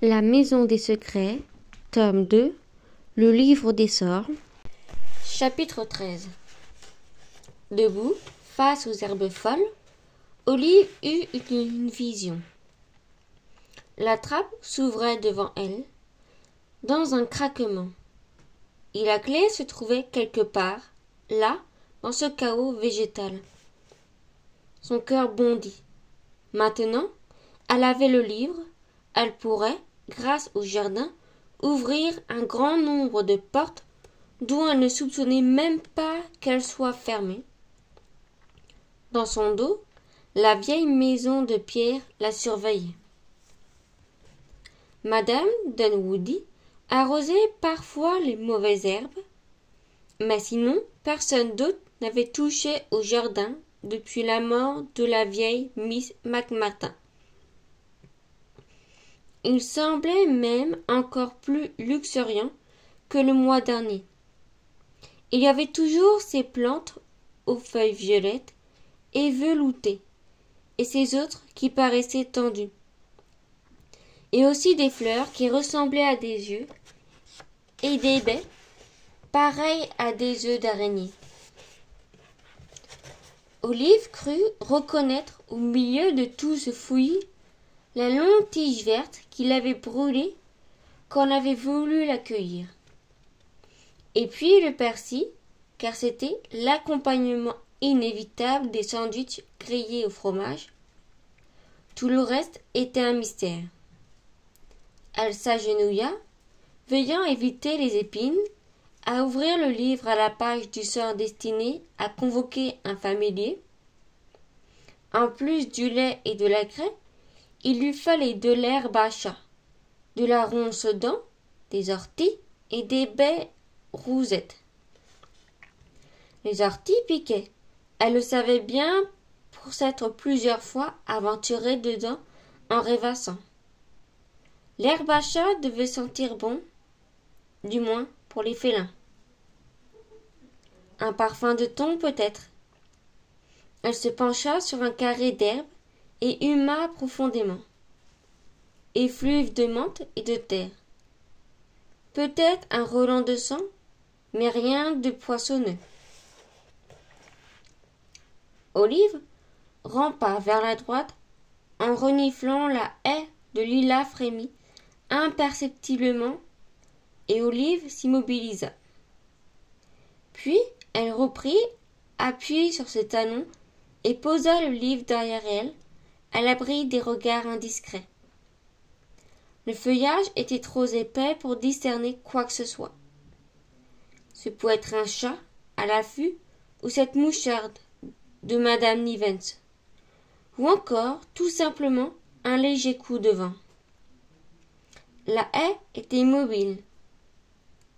La Maison des Secrets, tome 2, le livre des sorts. Chapitre 13. Debout, face aux herbes folles, Olive eut une vision. La trappe s'ouvrait devant elle, dans un craquement, et la clé se trouvait quelque part, là, dans ce chaos végétal. Son cœur bondit. Maintenant, elle avait le livre, elle pourrait, grâce au jardin, ouvrir un grand nombre de portes d'où elle ne soupçonnait même pas qu'elles soient fermées. Dans son dos, la vieille maison de pierre la surveillait. Madame Dunwoody arrosait parfois les mauvaises herbes, mais sinon personne d'autre n'avait touché au jardin depuis la mort de la vieille Miss McMartin. Il semblait même encore plus luxuriant que le mois dernier. Il y avait toujours ces plantes aux feuilles violettes et veloutées, et ces autres qui paraissaient tendues, et aussi des fleurs qui ressemblaient à des yeux, et des baies pareilles à des œufs d'araignée. Olive crut reconnaître au milieu de tout ce fouillis la longue tige verte qu'il avait brûlée quand on avait voulu la cueillir. Et puis le persil, car c'était l'accompagnement inévitable des sandwichs grillés au fromage. Tout le reste était un mystère. Elle s'agenouilla, veillant éviter les épines, à ouvrir le livre à la page du sort destiné à convoquer un familier. En plus du lait et de la craie, il lui fallait de l'herbe à chat, de la ronce-dent, des orties et des baies rousettes. Les orties piquaient. Elle le savait bien pour s'être plusieurs fois aventurée dedans en rêvassant. L'herbe à chat devait sentir bon, du moins pour les félins. Un parfum de thon peut-être. Elle se pencha sur un carré d'herbe et huma profondément. Effluve de menthe et de terre. Peut-être un relent de sang, mais rien de poissonneux. Olive rampa vers la droite en reniflant la haie de lilas frémit imperceptiblement et Olive s'immobilisa. Puis elle reprit, appuyée sur ses talons, et posa le livre derrière elle, à l'abri des regards indiscrets. Le feuillage était trop épais pour discerner quoi que ce soit. Ce pouvait être un chat à l'affût ou cette moucharde de Madame Nivens, ou encore tout simplement un léger coup de vent. La haie était immobile.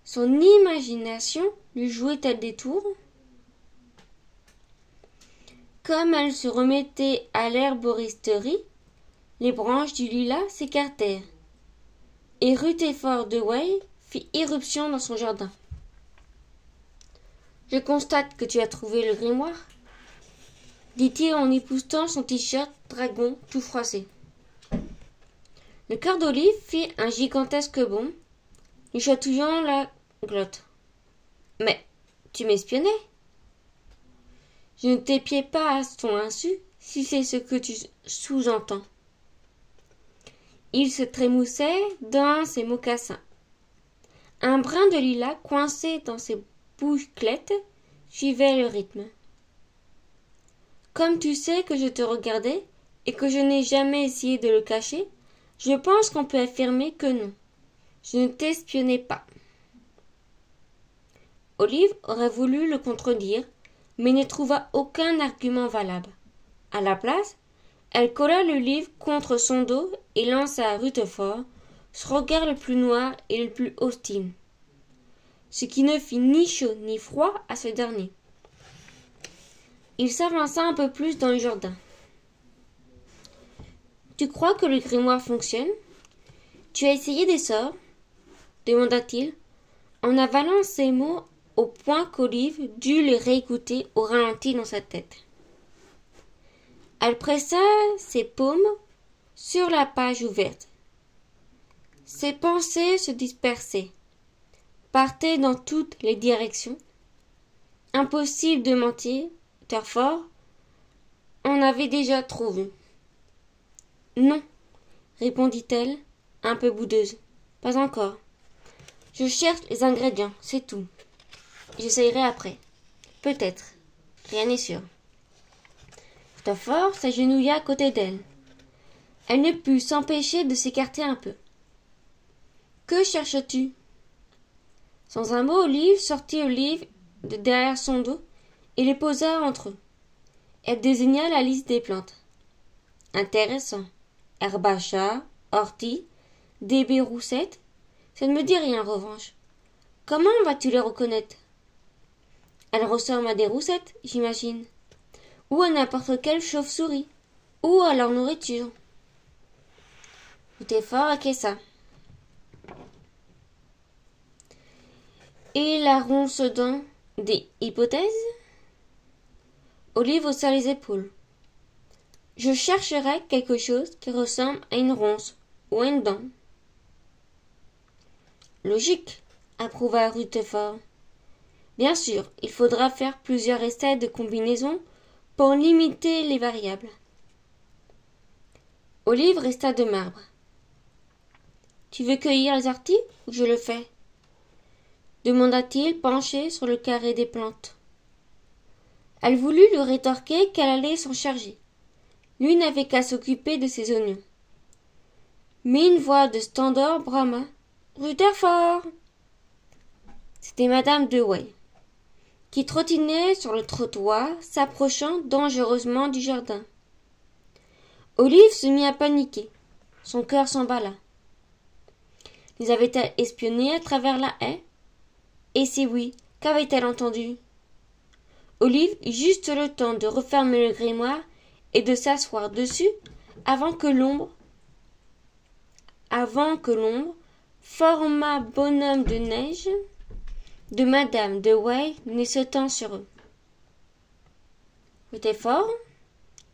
Son imagination lui jouait-elle des tours? Comme elle se remettait à l'herboristerie, les branches du lilas s'écartèrent, et Rutherford Dewey fit irruption dans son jardin. « Je constate que tu as trouvé le grimoire, » dit-il en époussetant son t-shirt dragon tout froissé. Le cœur d'Olive fit un gigantesque bond, lui chatouillant la glotte. « Mais tu m'espionnais ?» Je ne t'épiais pas à ton insu, si c'est ce que tu sous-entends. Il se trémoussait dans ses mocassins. Un brin de lilas coincé dans ses bouclettes suivait le rythme. Comme tu sais que je te regardais et que je n'ai jamais essayé de le cacher, je pense qu'on peut affirmer que non. Je ne t'espionnais pas. Olive aurait voulu le contredire, mais ne trouva aucun argument valable. À la place, elle colla le livre contre son dos et lança à Rutherford son regard le plus noir et le plus hostile, ce qui ne fit ni chaud ni froid à ce dernier. Il s'avança un peu plus dans le jardin. « Tu crois que le grimoire fonctionne? Tu as essayé des sorts ?» demanda-t-il, en avalant ces mots au point qu'Olive dut les réécouter au ralenti dans sa tête. Elle pressa ses paumes sur la page ouverte. Ses pensées se dispersaient, partaient dans toutes les directions. Impossible de mentir, Rutherford en avait déjà trop vu. Non, répondit-elle, un peu boudeuse. Pas encore. Je cherche les ingrédients, c'est tout. J'essayerai après. Peut-être. Rien n'est sûr. Rutherford s'agenouilla à côté d'elle. Elle ne put s'empêcher de s'écarter un peu. Que cherches-tu? Sans un mot, Olive sortit le livre de derrière son dos et les posa entre eux. Elle désigna la liste des plantes. Intéressant. Herbacea, ortie, débé roussette. Ça ne me dit rien en revanche. Comment vas-tu les reconnaître? Elles ressemblent à des roussettes, j'imagine. Ou à n'importe quelle chauve-souris. Ou à leur nourriture. Rutherford acquiesça. Et la ronce-dent des hypothèses? Olive haussa les épaules. Je chercherai quelque chose qui ressemble à une ronce ou à une dent. Logique, approuva Rutherford. Bien sûr, il faudra faire plusieurs essais de combinaison pour limiter les variables. Olive resta de marbre. Tu veux cueillir les orties ou je le fais? Demanda-t-il, penché sur le carré des plantes. Elle voulut lui rétorquer qu'elle allait s'en charger. Lui n'avait qu'à s'occuper de ses oignons. Mais une voix de stand-or brama. Rutherford! C'était madame Dewey, qui trottinait sur le trottoir, s'approchant dangereusement du jardin. Olive se mit à paniquer. Son cœur s'emballa. Les avait-elle espionnés à travers la haie? Et si oui, qu'avait-elle entendu? Olive eut juste le temps de refermer le grimoire et de s'asseoir dessus avant que l'ombre, format bonhomme de neige, de madame Dewey ne sautant sur eux. Rutherford?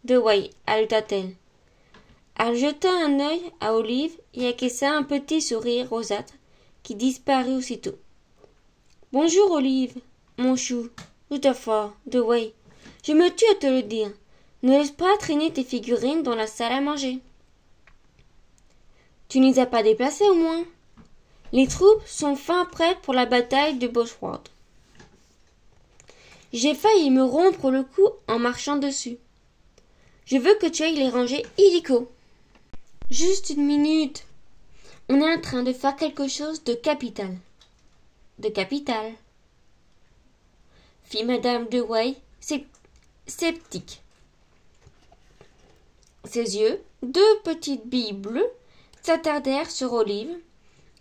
Dewey, ajouta-t-elle. Elle jeta un œil à Olive et acquiesça un petit sourire rosâtre qui disparut aussitôt. Bonjour, Olive, mon chou, Rutherford, Dewey. Je me tue à te le dire. Ne laisse pas traîner tes figurines dans la salle à manger. Tu ne les as pas déplacées au moins? Les troupes sont fin prêtes pour la bataille de Bosworth. J'ai failli me rompre le cou en marchant dessus. Je veux que tu ailles les ranger illico. Juste une minute. On est en train de faire quelque chose de capital. De capital, fit madame Dewey, sceptique. Ses yeux, deux petites billes bleues, s'attardèrent sur Olive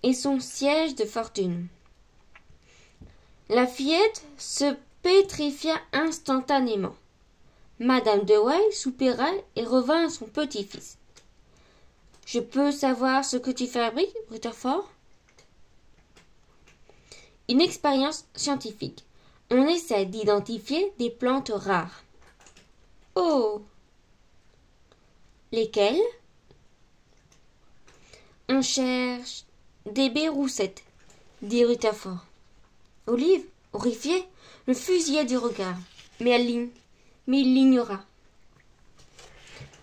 et son siège de fortune. La fillette se pétrifia instantanément. Madame Dewey soupira et revint à son petit-fils. « Je peux savoir ce que tu fabriques, Rutherford ?» Une expérience scientifique. On essaie d'identifier des plantes rares. Oh! Lesquelles? On cherche des baies roussettes, dit Rutherford. Olive, horrifiée, le fusilla du regard, mais il l'ignora.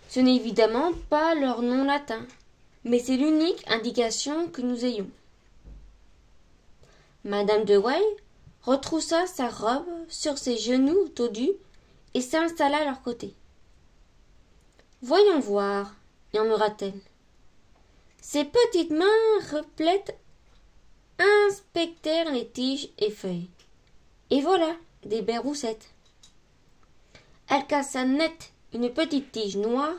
Ce n'est évidemment pas leur nom latin, mais c'est l'unique indication que nous ayons. Madame Dewey retroussa sa robe sur ses genoux tordus et s'installa à leur côté. « Voyons voir, » murmura-t-elle. Ses petites mains replètes inspectèrent les tiges et feuilles. Et voilà, des baies roussettes. Elle cassa net une petite tige noire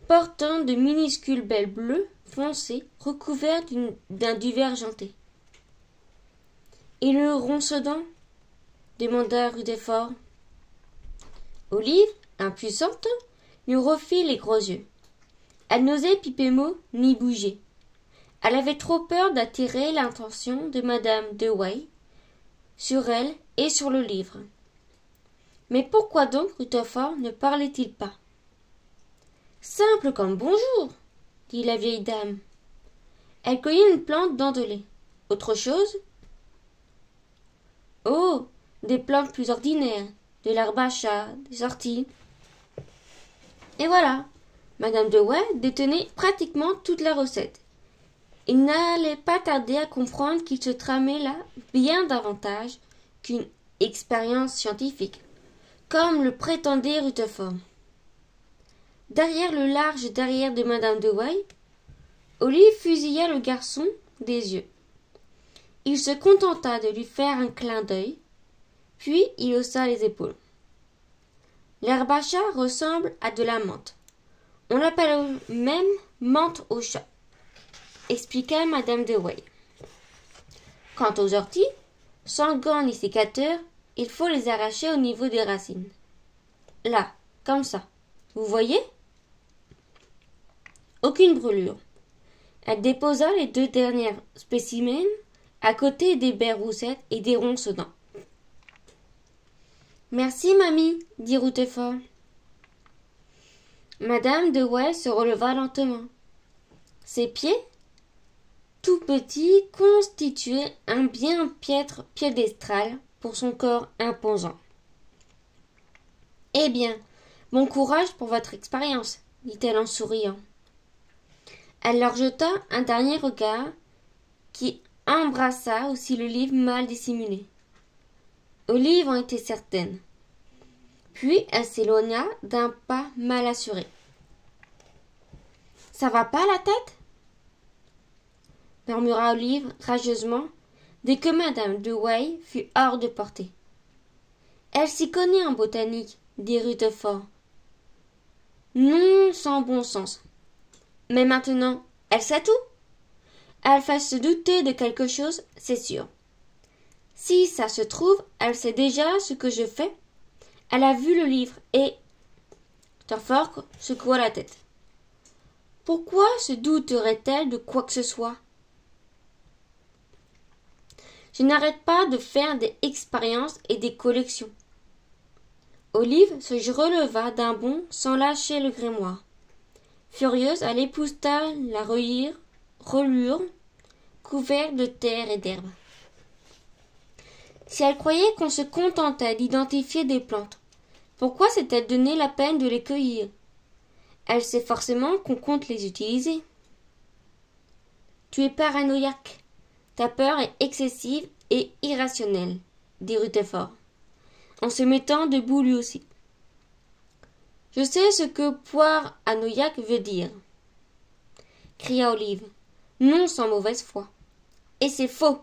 portant de minuscules baies bleues foncées recouvertes d'un duvet argenté. Et le ronce-dent? Demanda Rutherford. Olive, impuissante, lui refit les gros yeux. Elle n'osait piper mot ni bouger. Elle avait trop peur d'attirer l'attention de madame Dewey sur elle et sur le livre. Mais pourquoi donc Rutherford ne parlait-il pas? Simple comme bonjour, dit la vieille dame. Elle cueillit une plante dentelée. Autre chose? Oh, des plantes plus ordinaires, de l'herbe à chat, des orties. Et voilà, Madame de Way détenait pratiquement toute la recette. Il n'allait pas tarder à comprendre qu'il se tramait là bien davantage qu'une expérience scientifique, comme le prétendait Rutherford. Derrière le large derrière de Madame de Way, Olive fusilla le garçon des yeux. Il se contenta de lui faire un clin d'œil, puis il haussa les épaules. L'herbe à chat ressemble à de la menthe. On l'appelle même menthe au chat, expliqua Madame de Way. Quant aux orties, sans gants ni sécateurs, il faut les arracher au niveau des racines. Là, comme ça. Vous voyez? Aucune brûlure. Elle déposa les 2 derniers spécimens à côté des baies roussettes et des ronces dents. Merci, mamie, dit Rutherford. Madame de Way se releva lentement. Ses pieds, tout petits, constituaient un bien piètre piédestal pour son corps imposant. Eh bien, bon courage pour votre expérience, dit-elle en souriant. Elle leur jeta un dernier regard qui embrassa aussi le livre mal dissimulé. Olive en était certaine. Puis elle s'éloigna d'un pas mal assuré. Ça va pas la tête? Murmura Olive rageusement dès que Madame de Way fut hors de portée. Elle s'y connaît en botanique, dit Rutherford. Non sans bon sens. Mais maintenant, elle sait tout. Elle fait se douter de quelque chose, c'est sûr. Si ça se trouve, elle sait déjà ce que je fais. Elle a vu le livre et... Rutherford secoua la tête. Pourquoi se douterait-elle de quoi que ce soit? Je n'arrête pas de faire des expériences et des collections. Olive se releva d'un bond sans lâcher le grimoire. Furieuse, elle épousta la relure couverte de terre et d'herbe. Si elle croyait qu'on se contentait d'identifier des plantes, pourquoi s'est-elle donné la peine de les cueillir? Elle sait forcément qu'on compte les utiliser. Tu es paranoïaque. Ta peur est excessive et irrationnelle, dit Rutherford, en se mettant debout lui aussi. Je sais ce que poire anoïaque veut dire, cria Olive, non sans mauvaise foi. Et c'est faux.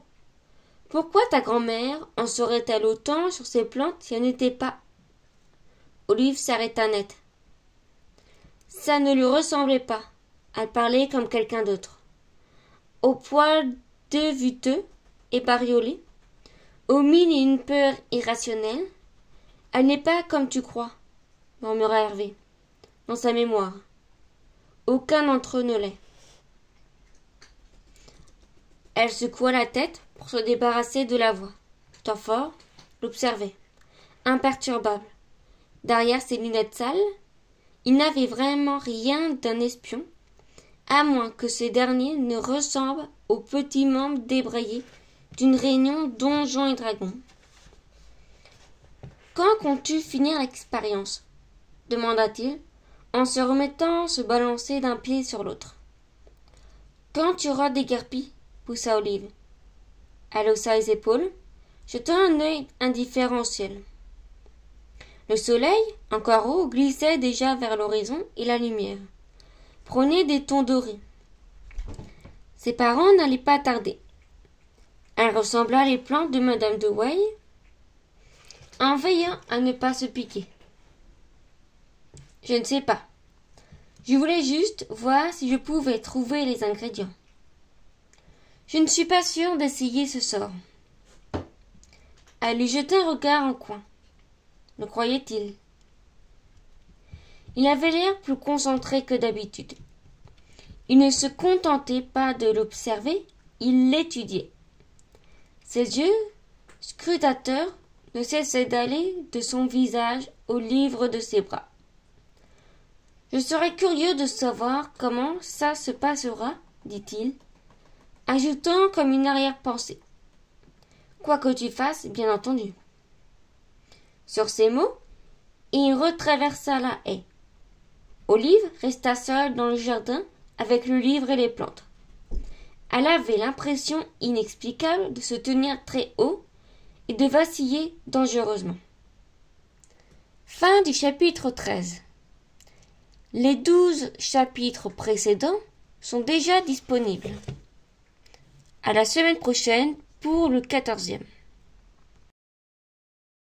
Pourquoi ta grand-mère en saurait-elle autant sur ces plantes si elle n'était pas... Olive s'arrêta net. Ça ne lui ressemblait pas. Elle parlait comme quelqu'un d'autre. Au poil devuteux et bariolé, aux mines et une peur irrationnelle, elle n'est pas comme tu crois, murmura Hervé, dans sa mémoire. Aucun d'entre eux ne l'est. Elle secoua la tête pour se débarrasser de la voix. Rutherford l'observait, imperturbable. Derrière ses lunettes sales, il n'avait vraiment rien d'un espion, à moins que ce dernier ne ressemble aux petits membres débraillés d'une réunion donjons et dragons. Quand comptes-tu finir l'expérience? Demanda-t-il, en se remettant à se balancer d'un pied sur l'autre. Quand tu auras déguerpi, poussa Olive. Elle haussa les épaules, jetant un œil indifférent au ciel. Le soleil, encore haut, glissait déjà vers l'horizon et la lumière prenait des tons dorés. Ses parents n'allaient pas tarder. Elle ressembla les plantes de Madame de Way, en veillant à ne pas se piquer. Je ne sais pas. Je voulais juste voir si je pouvais trouver les ingrédients. Je ne suis pas sûre d'essayer ce sort. Elle lui jeta un regard en coin. Le croyait-il? Il avait l'air plus concentré que d'habitude. Il ne se contentait pas de l'observer, il l'étudiait. Ses yeux, scrutateurs, ne cessaient d'aller de son visage au livre de ses bras. Je serais curieux de savoir comment ça se passera, dit-il, ajoutant comme une arrière-pensée. Quoi que tu fasses, bien entendu. Sur ces mots, il retraversa la haie. Olive resta seule dans le jardin avec le livre et les plantes. Elle avait l'impression inexplicable de se tenir très haut et de vaciller dangereusement. Fin du chapitre 13. Les 12 chapitres précédents sont déjà disponibles. À la semaine prochaine pour le 14e.